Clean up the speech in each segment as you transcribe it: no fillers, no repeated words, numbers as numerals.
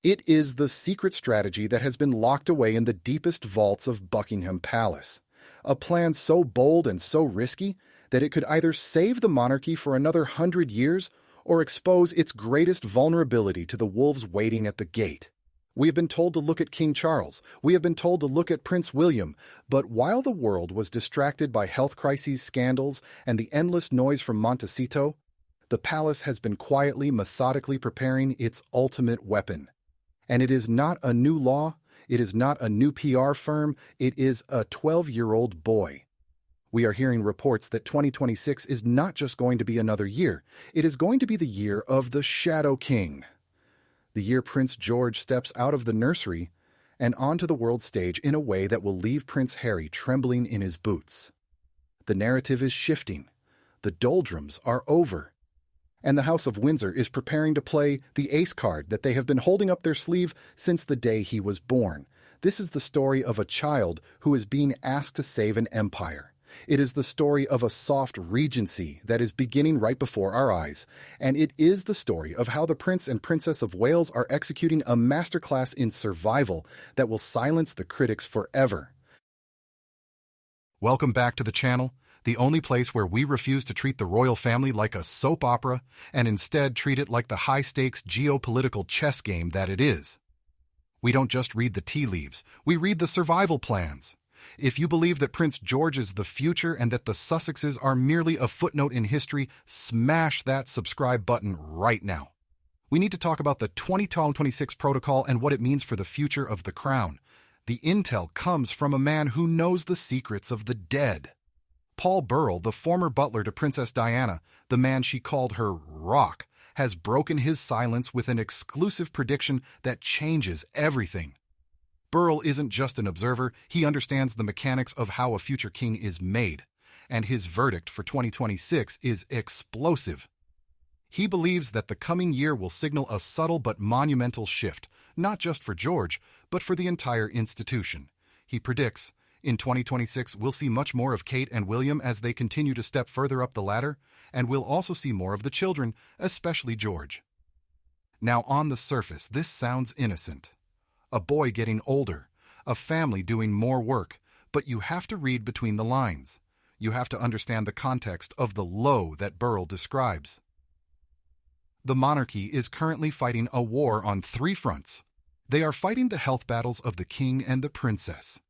It is the secret strategy that has been locked away in the deepest vaults of Buckingham Palace. A plan so bold and so risky that it could either save the monarchy for another 100 years or expose its greatest vulnerability to the wolves waiting at the gate. We have been told to look at King Charles. We have been told to look at Prince William. But while the world was distracted by health crises, scandals, and the endless noise from Montecito, the palace has been quietly, methodically preparing its ultimate weapon. And it is not a new law, it is not a new PR firm, it is a 12-year-old boy. We are hearing reports that 2026 is not just going to be another year, it is going to be the year of the Shadow King. The year Prince George steps out of the nursery and onto the world stage in a way that will leave Prince Harry trembling in his boots. The narrative is shifting. The doldrums are over. And the House of Windsor is preparing to play the ace card that they have been holding up their sleeve since the day he was born. This is the story of a child who is being asked to save an empire. It is the story of a soft regency that is beginning right before our eyes. And it is the story of how the Prince and Princess of Wales are executing a masterclass in survival that will silence the critics forever. Welcome back to the channel, the only place where we refuse to treat the royal family like a soap opera and instead treat it like the high-stakes geopolitical chess game that it is. We don't just read the tea leaves, we read the survival plans. If you believe that Prince George is the future and that the Sussexes are merely a footnote in history, smash that subscribe button right now. We need to talk about the 2026 protocol and what it means for the future of the crown. The intel comes from a man who knows the secrets of the dead. Paul Burrell, the former butler to Princess Diana, the man she called her rock, has broken his silence with an exclusive prediction that changes everything. Burrell isn't just an observer, he understands the mechanics of how a future king is made, and his verdict for 2026 is explosive. He believes that the coming year will signal a subtle but monumental shift, not just for George, but for the entire institution. He predicts, in 2026 we'll see much more of Kate and William as they continue to step further up the ladder, and we'll also see more of the children, especially George. Now, on the surface, this sounds innocent. A boy getting older, a family doing more work, but you have to read between the lines. You have to understand the context of the low that Burrell describes. The monarchy is currently fighting a war on 3 fronts. They are fighting the health battles of the king and the princess.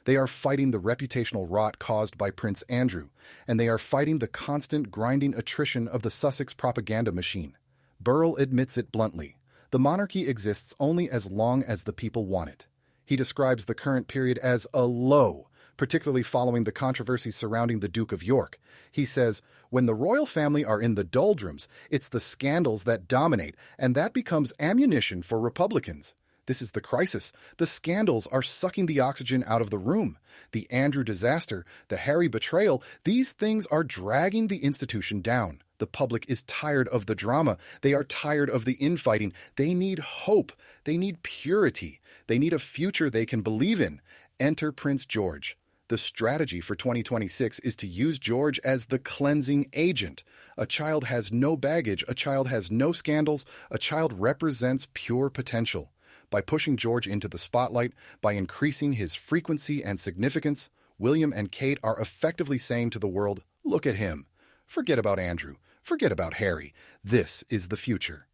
They are fighting the reputational rot caused by Prince Andrew, and they are fighting the constant grinding attrition of the Sussex propaganda machine. Burrell admits it bluntly. The monarchy exists only as long as the people want it. He describes the current period as a low, particularly following the controversy surrounding the Duke of York. He says, when the royal family are in the doldrums, it's the scandals that dominate, and that becomes ammunition for Republicans. This is the crisis. The scandals are sucking the oxygen out of the room. The Andrew disaster, the Harry betrayal, these things are dragging the institution down. The public is tired of the drama. They are tired of the infighting. They need hope. They need purity. They need a future they can believe in. Enter Prince George. The strategy for 2026 is to use George as the cleansing agent. A child has no baggage. A child has no scandals. A child represents pure potential. By pushing George into the spotlight, by increasing his frequency and significance, William and Kate are effectively saying to the world, look at him. Forget about Andrew. Forget about Harry. This is the future.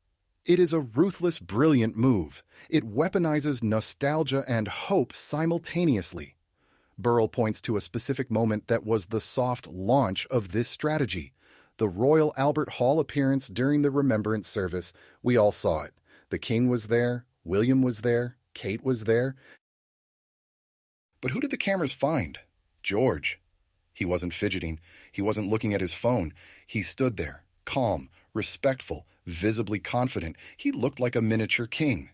It is a ruthless, brilliant move. It weaponizes nostalgia and hope simultaneously. Burrell points to a specific moment that was the soft launch of this strategy. The Royal Albert Hall appearance during the Remembrance service. We all saw it. The king was there, William was there, Kate was there. But who did the cameras find? George. He wasn't fidgeting. He wasn't looking at his phone. He stood there, calm, respectful, visibly confident. He looked like a miniature king.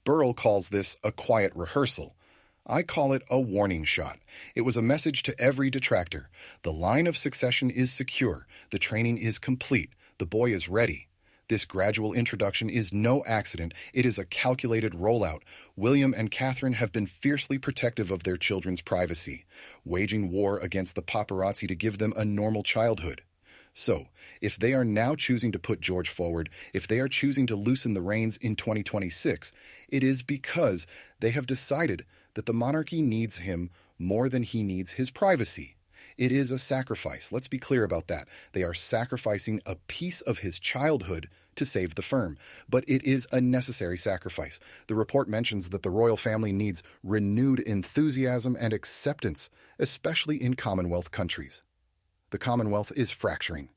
Burrell calls this a quiet rehearsal. I call it a warning shot. It was a message to every detractor. The line of succession is secure. The training is complete. The boy is ready. This gradual introduction is no accident. It is a calculated rollout. William and Catherine have been fiercely protective of their children's privacy, waging war against the paparazzi to give them a normal childhood. So, if they are now choosing to put George forward, if they are choosing to loosen the reins in 2026, it is because they have decided that the monarchy needs him more than he needs his privacy. It is a sacrifice. Let's be clear about that. They are sacrificing a piece of his childhood to save the firm. But it is a necessary sacrifice. The report mentions that the royal family needs renewed enthusiasm and acceptance, especially in Commonwealth countries. The Commonwealth is fracturing.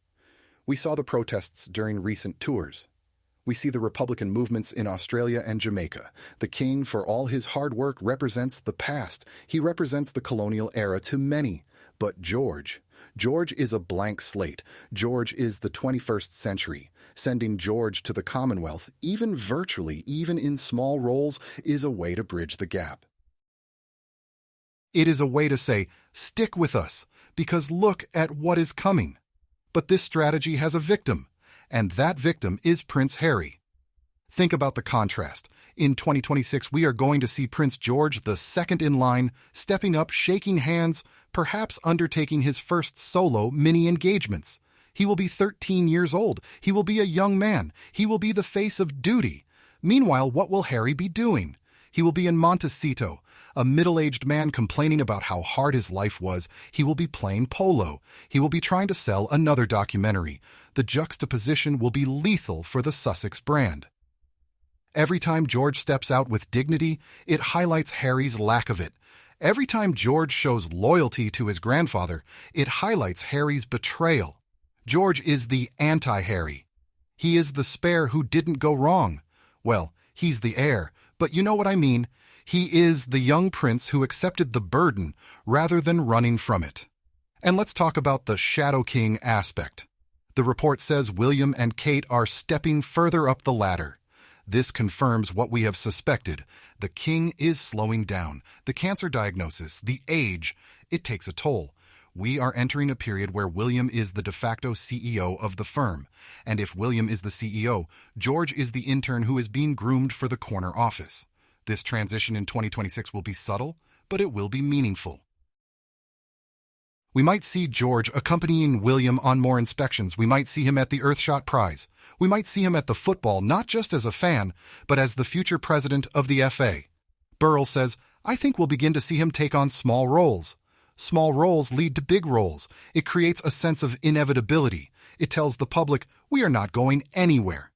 We saw the protests during recent tours. We see the Republican movements in Australia and Jamaica. The king, for all his hard work, represents the past. He represents the colonial era to many. But George is a blank slate. George is the 21st century. Sending George to the Commonwealth, even virtually, even in small roles, is a way to bridge the gap. It is a way to say, stick with us, because look at what is coming. But this strategy has a victim, and that victim is Prince Harry. Think about the contrast. In 2026, we are going to see Prince George, the second in line, stepping up, shaking hands, perhaps undertaking his first solo mini-engagements. He will be 13 years old. He will be a young man. He will be the face of duty. Meanwhile, what will Harry be doing? He will be in Montecito, a middle-aged man complaining about how hard his life was. He will be playing polo. He will be trying to sell another documentary. The juxtaposition will be lethal for the Sussex brand. Every time George steps out with dignity, it highlights Harry's lack of it. Every time George shows loyalty to his grandfather, it highlights Harry's betrayal. George is the anti-Harry. He is the spare who didn't go wrong. Well, he's the heir, but you know what I mean. He is the young prince who accepted the burden rather than running from it. And let's talk about the Shadow King aspect. The report says William and Kate are stepping further up the ladder. This confirms what we have suspected. The king is slowing down. The cancer diagnosis, the age, it takes a toll. We are entering a period where William is the de facto CEO of the firm. And if William is the CEO, George is the intern who is being groomed for the corner office. This transition in 2026 will be subtle, but it will be meaningful. We might see George accompanying William on more inspections. We might see him at the Earthshot Prize. We might see him at the football, not just as a fan, but as the future president of the FA. Burrell says, I think we'll begin to see him take on small roles. Small roles lead to big roles. It creates a sense of inevitability. It tells the public, we are not going anywhere.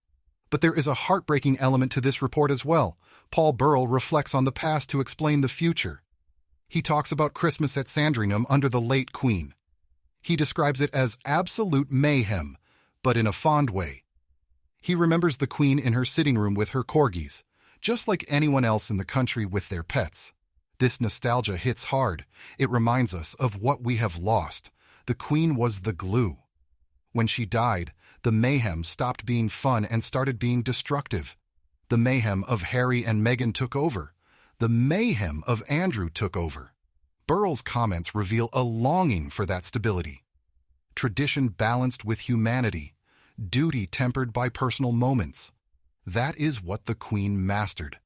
But there is a heartbreaking element to this report as well. Paul Burrell reflects on the past to explain the future. He talks about Christmas at Sandringham under the late Queen. He describes it as absolute mayhem, but in a fond way. He remembers the Queen in her sitting room with her corgis, just like anyone else in the country with their pets. This nostalgia hits hard. It reminds us of what we have lost. The Queen was the glue. When she died, the mayhem stopped being fun and started being destructive. The mayhem of Harry and Meghan took over. The mayhem of Andrew took over. Burrell's comments reveal a longing for that stability. Tradition balanced with humanity. Duty tempered by personal moments. That is what the Queen mastered.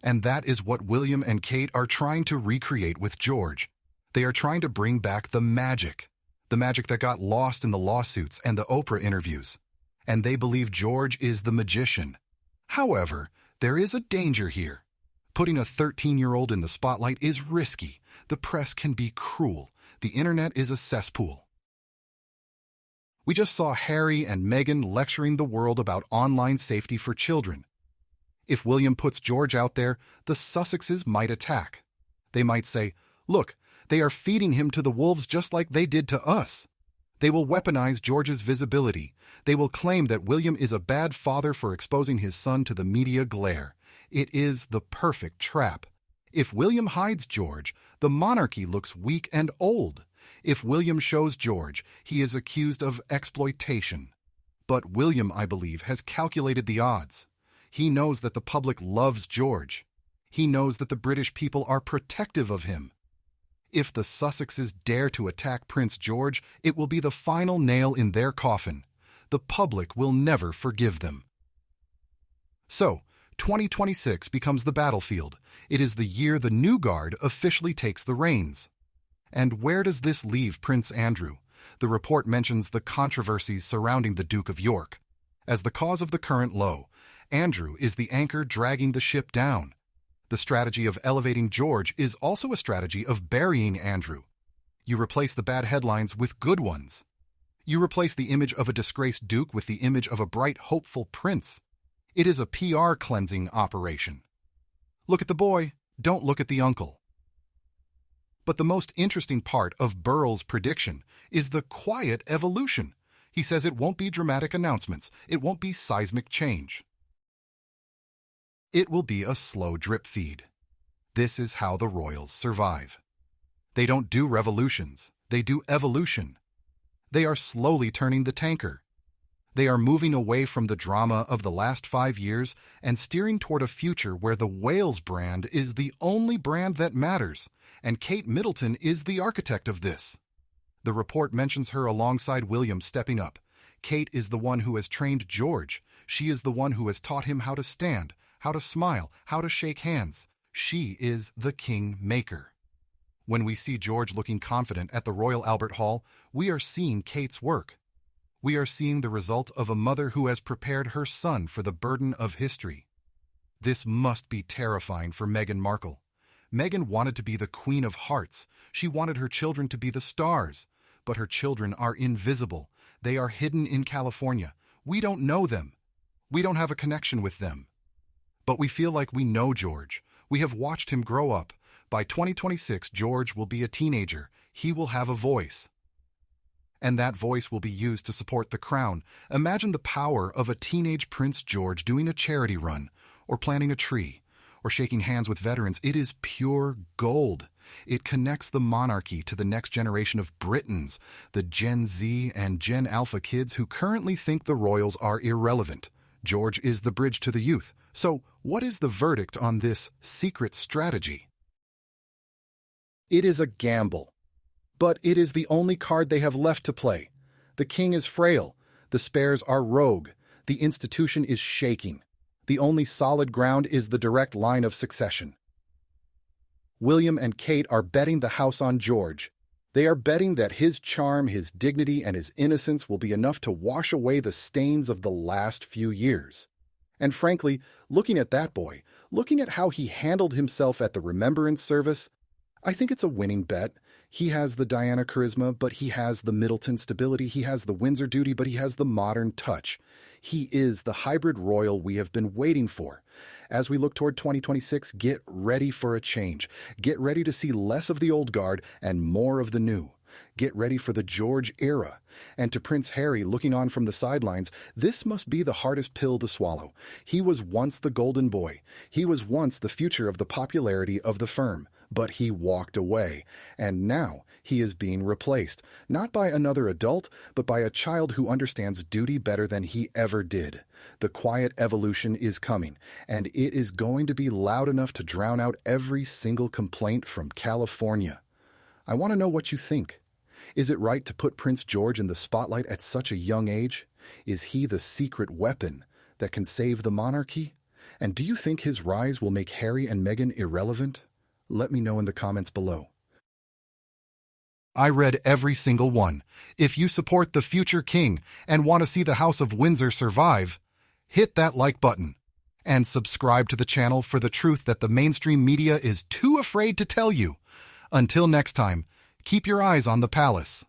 And that is what William and Kate are trying to recreate with George. They are trying to bring back the magic that got lost in the lawsuits and the Oprah interviews. And they believe George is the magician. However, there is a danger here. Putting a 13-year-old in the spotlight is risky. The press can be cruel. The internet is a cesspool. We just saw Harry and Meghan lecturing the world about online safety for children. If William puts George out there, the Sussexes might attack. They might say, look, they are feeding him to the wolves just like they did to us. They will weaponize George's visibility. They will claim that William is a bad father for exposing his son to the media glare. It is the perfect trap. If William hides George, the monarchy looks weak and old. If William shows George, he is accused of exploitation. But William, I believe, has calculated the odds. He knows that the public loves George. He knows that the British people are protective of him. If the Sussexes dare to attack Prince George, it will be the final nail in their coffin. The public will never forgive them. So, 2026 becomes the battlefield. It is the year the new guard officially takes the reins. And where does this leave Prince Andrew? the report mentions the controversies surrounding the Duke of York. As the cause of the current low, Andrew is the anchor dragging the ship down. The strategy of elevating George is also a strategy of burying Andrew. You replace the bad headlines with good ones. You replace the image of a disgraced duke with the image of a bright, hopeful prince. It is a PR cleansing operation. Look at the boy, don't look at the uncle. But the most interesting part of Burrell's prediction is the quiet evolution. He says it won't be dramatic announcements, it won't be seismic change. It will be a slow drip feed. This is how the royals survive. They don't do revolutions, they do evolution. They are slowly turning the tanker. They are moving away from the drama of the last 5 years and steering toward a future where the Wales brand is the only brand that matters, and Kate Middleton is the architect of this. The report mentions her alongside William stepping up. Kate is the one who has trained George. She is the one who has taught him how to stand, how to smile, how to shake hands. She is the king-maker. When we see George looking confident at the Royal Albert Hall, we are seeing Kate's work. We are seeing the result of a mother who has prepared her son for the burden of history. This must be terrifying for Meghan Markle. Meghan wanted to be the Queen of Hearts. She wanted her children to be the stars. But her children are invisible. They are hidden in California. We don't know them. We don't have a connection with them. But we feel like we know George. We have watched him grow up. By 2026, George will be a teenager. He will have a voice. And that voice will be used to support the crown. Imagine the power of a teenage Prince George doing a charity run, or planting a tree, or shaking hands with veterans. It is pure gold. It connects the monarchy to the next generation of Britons, the Gen Z and Gen Alpha kids who currently think the royals are irrelevant. George is the bridge to the youth. So, what is the verdict on this secret strategy? It is a gamble. But it is the only card they have left to play. The king is frail. The spares are rogue. The institution is shaking. The only solid ground is the direct line of succession. William and Kate are betting the house on George. They are betting that his charm, his dignity, and his innocence will be enough to wash away the stains of the last few years. And frankly, looking at that boy, looking at how he handled himself at the remembrance service, I think it's a winning bet. He has the Diana charisma, but he has the Middleton stability. He has the Windsor duty, but he has the modern touch. He is the hybrid royal we have been waiting for. As we look toward 2026, get ready for a change. Get ready to see less of the old guard and more of the new. Get ready for the George era. And to Prince Harry looking on from the sidelines, this must be the hardest pill to swallow. He was once the golden boy. He was once the future of the popularity of the firm. But he walked away, and now he is being replaced, not by another adult, but by a child who understands duty better than he ever did. The quiet evolution is coming, and it is going to be loud enough to drown out every single complaint from California. I want to know what you think. Is it right to put Prince George in the spotlight at such a young age? Is he the secret weapon that can save the monarchy? And do you think his rise will make Harry and Meghan irrelevant? Let me know in the comments below. I read every single one. If you support the future king and want to see the House of Windsor survive, hit that like button and subscribe to the channel for the truth that the mainstream media is too afraid to tell you. Until next time, keep your eyes on the palace.